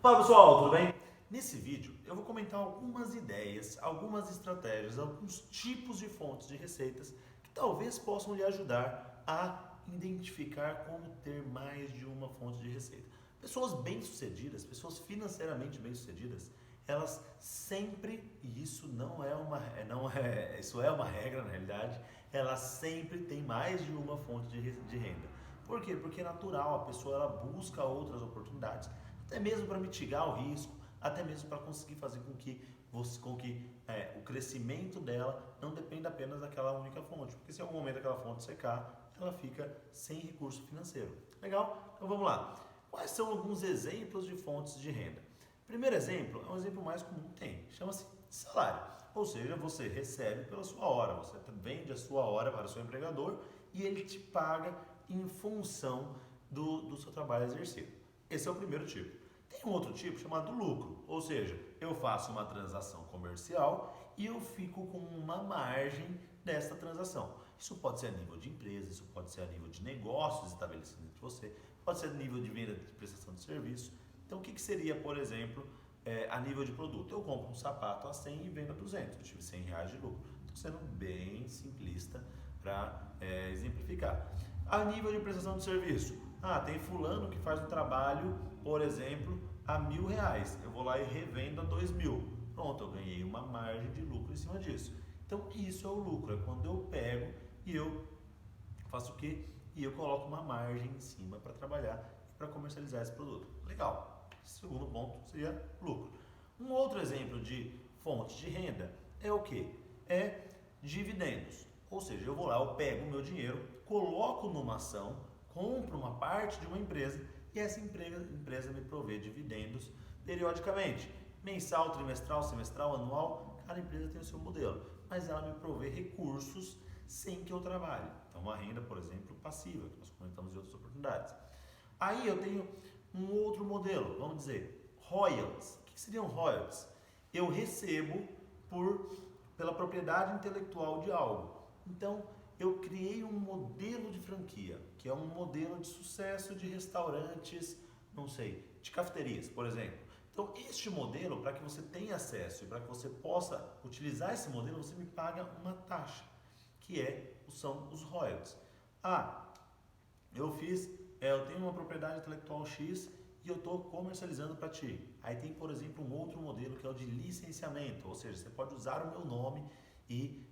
Fala pessoal, tudo bem? Nesse vídeo eu vou comentar algumas ideias, algumas estratégias, alguns tipos de fontes de receitas que talvez possam lhe ajudar a identificar como ter mais de uma fonte de receita. Pessoas bem-sucedidas, pessoas financeiramente bem-sucedidas, elas sempre, e isso isso é uma regra na realidade, elas sempre têm mais de uma fonte de renda. Por quê? Porque é natural, a pessoa ela busca outras oportunidades, até mesmo para mitigar o risco, até mesmo para conseguir fazer com que o crescimento dela não dependa apenas daquela única fonte, porque se em algum momento aquela fonte secar, ela fica sem recurso financeiro. Legal? Então vamos lá. Quais são alguns exemplos de fontes de renda? Primeiro exemplo é um exemplo mais comum que tem, chama-se salário. Ou seja, você recebe pela sua hora, você vende a sua hora para o seu empregador e ele te paga em função do seu trabalho exercido. Esse é o primeiro tipo. Tem um outro tipo chamado lucro, ou seja, eu faço uma transação comercial e eu fico com uma margem dessa transação. Isso pode ser a nível de empresa, isso pode ser a nível de negócios estabelecidos entre você, pode ser a nível de venda de prestação de serviço. Então, o que seria, por exemplo, a nível de produto? Eu compro um sapato a 100 e vendo a 200, eu tive 100 reais de lucro. Estou sendo bem simplista para exemplificar. A nível de prestação de serviço, tem fulano que faz um trabalho, por exemplo, a R$ 1.000. Eu vou lá e revendo a 2.000. Pronto, eu ganhei uma margem de lucro em cima disso. Então, isso é o lucro, é quando eu pego e eu faço o quê? E eu coloco uma margem em cima para trabalhar e para comercializar esse produto. Legal. Segundo ponto seria lucro. Um outro exemplo de fonte de renda é o quê? É dividendos. Ou seja, eu vou lá, eu pego o meu dinheiro, coloco numa ação, compro uma parte de uma empresa e essa empresa me provê dividendos periodicamente. Mensal, trimestral, semestral, anual, cada empresa tem o seu modelo, mas ela me provê recursos sem que eu trabalhe. Então, uma renda, por exemplo, passiva, que nós comentamos em outras oportunidades. Aí eu tenho um outro modelo, vamos dizer, royalties. O que seriam royalties? Eu recebo pela propriedade intelectual de algo. Então, eu criei um modelo de franquia, que é um modelo de sucesso de restaurantes, não sei, de cafeterias, por exemplo. Então, este modelo, para que você tenha acesso e para que você possa utilizar esse modelo, você me paga uma taxa, são os royalties. Eu tenho uma propriedade intelectual X e eu estou comercializando para ti. Aí tem, por exemplo, um outro modelo que é o de licenciamento, ou seja, você pode usar o meu nome e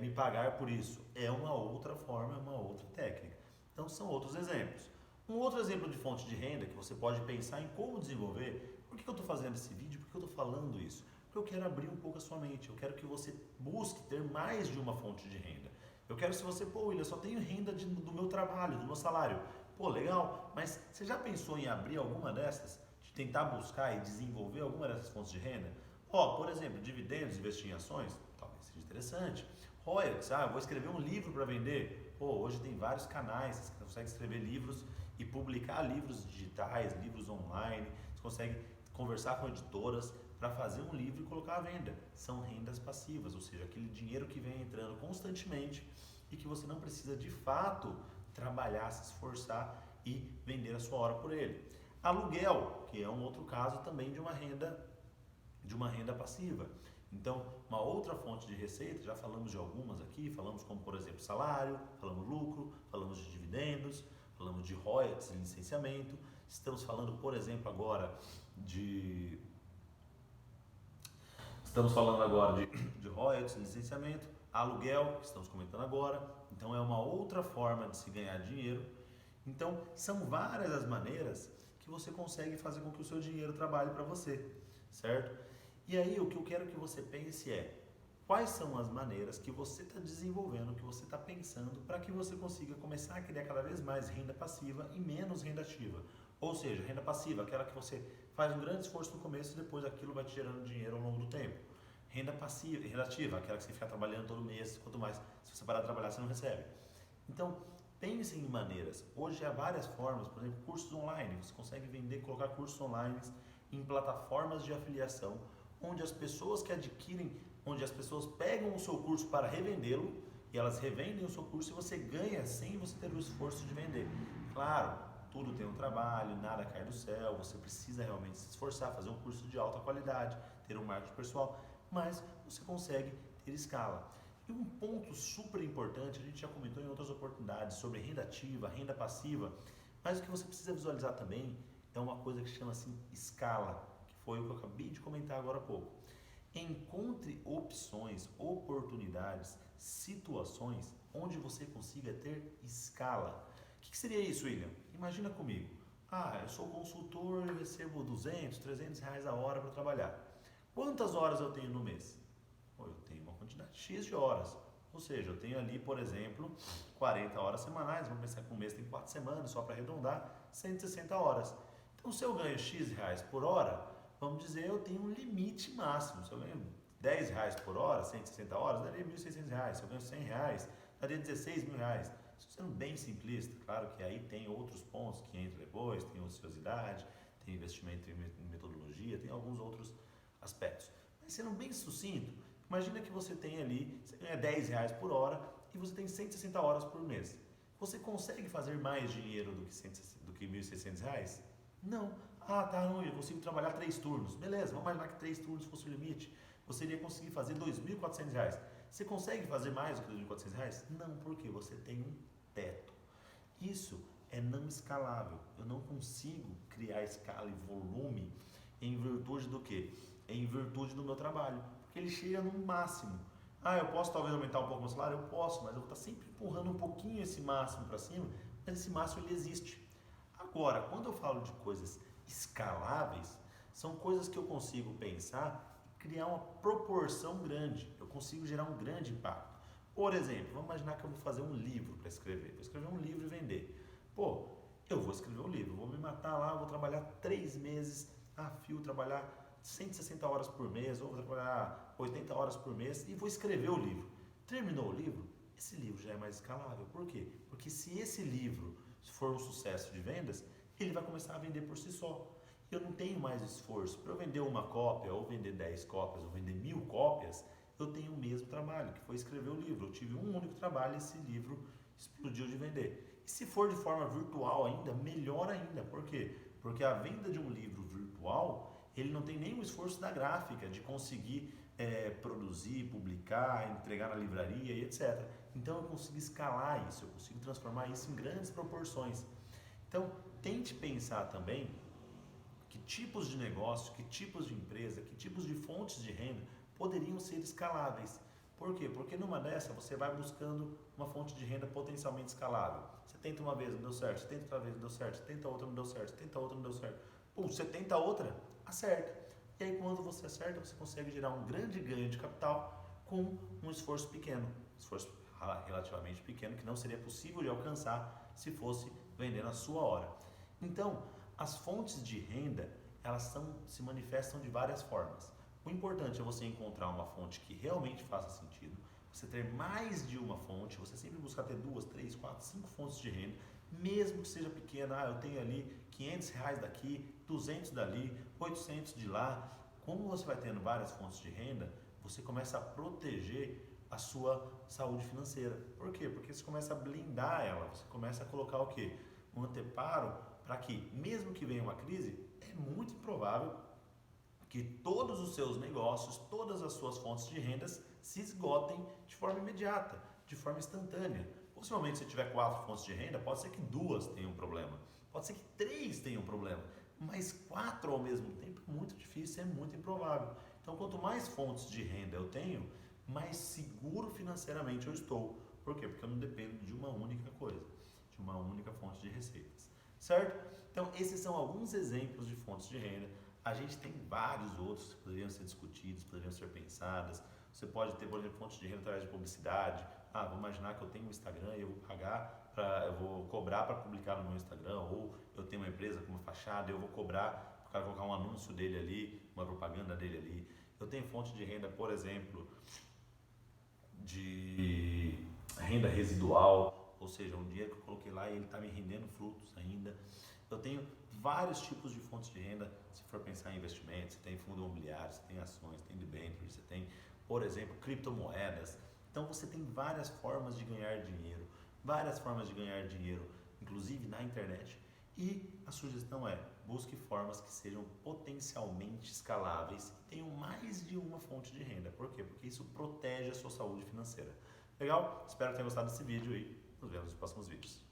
me pagar por isso. É uma outra forma, é uma outra técnica. Então são outros exemplos. Um outro exemplo de fonte de renda que você pode pensar em como desenvolver. Por que eu estou fazendo esse vídeo? Por que eu estou falando isso? Porque eu quero abrir um pouco a sua mente. Eu quero que você busque ter mais de uma fonte de renda. Eu quero se você, William, eu só tenho renda do meu trabalho, do meu salário. Legal, mas você já pensou em abrir alguma dessas? De tentar buscar e desenvolver alguma dessas fontes de renda? Por exemplo, dividendos, investir em ações? Talvez seja interessante. Royalties, eu vou escrever um livro para vender. Hoje tem vários canais, você consegue escrever livros e publicar livros digitais, livros online. Você consegue conversar com editoras para fazer um livro e colocar à venda. São rendas passivas, ou seja, aquele dinheiro que vem entrando constantemente e que você não precisa de fato trabalhar, se esforçar e vender a sua hora por ele. Aluguel, que é um outro caso também de uma renda passiva. Então, uma outra fonte de receita, já falamos de algumas aqui, falamos como, por exemplo, salário, falamos lucro, falamos de dividendos, falamos de royalties, licenciamento. Estamos falando, por exemplo, agora de royalties, licenciamento, aluguel, que estamos comentando agora. Então, é uma outra forma de se ganhar dinheiro. Então, são várias as maneiras que você consegue fazer com que o seu dinheiro trabalhe para você, certo? E aí, o que eu quero que você pense é, quais são as maneiras que você está desenvolvendo, que você está pensando, para que você consiga começar a criar cada vez mais renda passiva e menos renda ativa. Ou seja, renda passiva, aquela que você faz um grande esforço no começo e depois aquilo vai te gerando dinheiro ao longo do tempo. Renda passiva, relativa, aquela que você fica trabalhando todo mês, quanto mais, se você parar de trabalhar, você não recebe. Então, pense em maneiras. Hoje há várias formas, por exemplo, cursos online. Você consegue vender, colocar cursos online em plataformas de afiliação, onde as pessoas pegam o seu curso para revendê-lo e elas revendem o seu curso e você ganha sem você ter o esforço de vender. Claro, tudo tem um trabalho, nada cai do céu, você precisa realmente se esforçar, fazer um curso de alta qualidade, ter um marketing pessoal, mas você consegue ter escala. E um ponto super importante, a gente já comentou em outras oportunidades sobre renda ativa, renda passiva, mas o que você precisa visualizar também é uma coisa que chama assim escala, que foi o que eu acabei de comentar agora há pouco. Encontre opções, oportunidades, situações onde você consiga ter escala. O que seria isso, William? Imagina comigo. Eu sou consultor e recebo 200, 300 reais a hora para trabalhar. Quantas horas eu tenho no mês? Eu tenho uma quantidade X de horas. Ou seja, eu tenho ali, por exemplo, 40 horas semanais. Vamos pensar que um mês tem 4 semanas, só para arredondar, 160 horas. Então, se eu ganho X reais por hora, vamos dizer, eu tenho um limite máximo. Se eu ganho 10 reais por hora, 160 horas, daria 1.600 reais. Se eu ganho 100 reais, daria 16 mil reais. Sendo bem simplista, claro que aí tem outros pontos que entram depois, tem ociosidade, tem investimento em metodologia, tem alguns outros aspectos. Mas sendo bem sucinto, imagina que você tem ali, você ganha 10 reais por hora e você tem 160 horas por mês. Você consegue fazer mais dinheiro do que 1.600 reais? Não. Não, eu consigo trabalhar 3 turnos. Beleza, vamos imaginar que 3 turnos fosse o limite. Você iria conseguir fazer 2.400 reais. Você consegue fazer mais do que 2.400 reais? Não, porque você tem um teto. Isso é não escalável. Eu não consigo criar escala e volume em virtude do quê? Em virtude do meu trabalho. Porque ele chega no máximo. Eu posso talvez aumentar um pouco o meu salário? Eu posso, mas eu vou estar sempre empurrando um pouquinho esse máximo para cima, mas esse máximo ele existe. Agora, quando eu falo de coisas escaláveis, são coisas que eu consigo pensar e criar uma proporção grande. Eu consigo gerar um grande impacto. Por exemplo, vamos imaginar que eu vou fazer um livro para escrever. Vou escrever um livro e vender. Eu vou escrever um livro, vou me matar lá, vou trabalhar 3 meses a fio, trabalhar 160 horas por mês, ou vou trabalhar 80 horas por mês e vou escrever o livro. Terminou o livro? Esse livro já é mais escalável. Por quê? Porque se esse livro for um sucesso de vendas, ele vai começar a vender por si só. Eu não tenho mais esforço. Para eu vender uma cópia, ou vender 10 cópias, ou vender 1.000 cópias, eu tenho o mesmo trabalho, que foi escrever o livro. Eu tive um único trabalho e esse livro explodiu de vender. E se for de forma virtual ainda, melhor ainda. Por quê? Porque a venda de um livro virtual, ele não tem nenhum esforço da gráfica, de conseguir produzir, publicar, entregar na livraria e etc. Então eu consigo escalar isso, eu consigo transformar isso em grandes proporções. Então tente pensar também que tipos de negócio, que tipos de empresa, que tipos de fontes de renda poderiam ser escaláveis. Por quê? Porque numa dessa você vai buscando uma fonte de renda potencialmente escalável. Você tenta uma vez, não deu certo, você tenta outra vez, não deu certo, você tenta outra, não deu certo, você tenta outra, não deu certo. Você tenta outra, acerta. E aí quando você acerta, você consegue gerar um grande ganho de capital com um esforço pequeno. Esforço relativamente pequeno que não seria possível de alcançar se fosse vender na sua hora. Então, as fontes de renda, elas se manifestam de várias formas. O importante é você encontrar uma fonte que realmente faça sentido, você ter mais de uma fonte, você sempre buscar ter 2, 3, 4, 5 fontes de renda, mesmo que seja pequena. Eu tenho ali 500 reais daqui, 200 dali, 800 de lá. Como você vai tendo várias fontes de renda, você começa a proteger a sua saúde financeira. Por quê? Porque você começa a blindar ela, você começa a colocar o quê? Um anteparo para que, mesmo que venha uma crise, é muito improvável que todos os seus negócios, todas as suas fontes de rendas se esgotem de forma imediata, de forma instantânea. Possivelmente, se tiver 4 fontes de renda, pode ser que 2 tenham problema, pode ser que 3 tenham problema, mas 4 ao mesmo tempo é muito difícil, é muito improvável. Então, quanto mais fontes de renda eu tenho, mais seguro financeiramente eu estou. Por quê? Porque eu não dependo de uma única coisa, de uma única fonte de receitas, certo? Então, esses são alguns exemplos de fontes de renda. A gente tem vários outros que poderiam ser discutidos, poderiam ser pensadas. Você pode ter, por exemplo, fontes de renda através de publicidade. Vou imaginar que eu tenho um Instagram e eu vou cobrar para publicar no meu Instagram, ou eu tenho uma empresa com uma fachada, eu vou cobrar para colocar um anúncio dele ali, uma propaganda dele ali. Eu tenho fonte de renda, por exemplo, de renda residual, ou seja, um dinheiro que eu coloquei lá e ele está me rendendo frutos ainda. Eu tenho vários tipos de fontes de renda. Se for pensar em investimentos, você tem fundo imobiliário, você tem ações, tem debêntures, você tem, por exemplo, criptomoedas. Então você tem várias formas de ganhar dinheiro, inclusive na internet. E a sugestão é, busque formas que sejam potencialmente escaláveis e tenham mais de uma fonte de renda. Por quê? Porque isso protege a sua saúde financeira. Legal? Espero que tenham gostado desse vídeo e nos vemos nos próximos vídeos.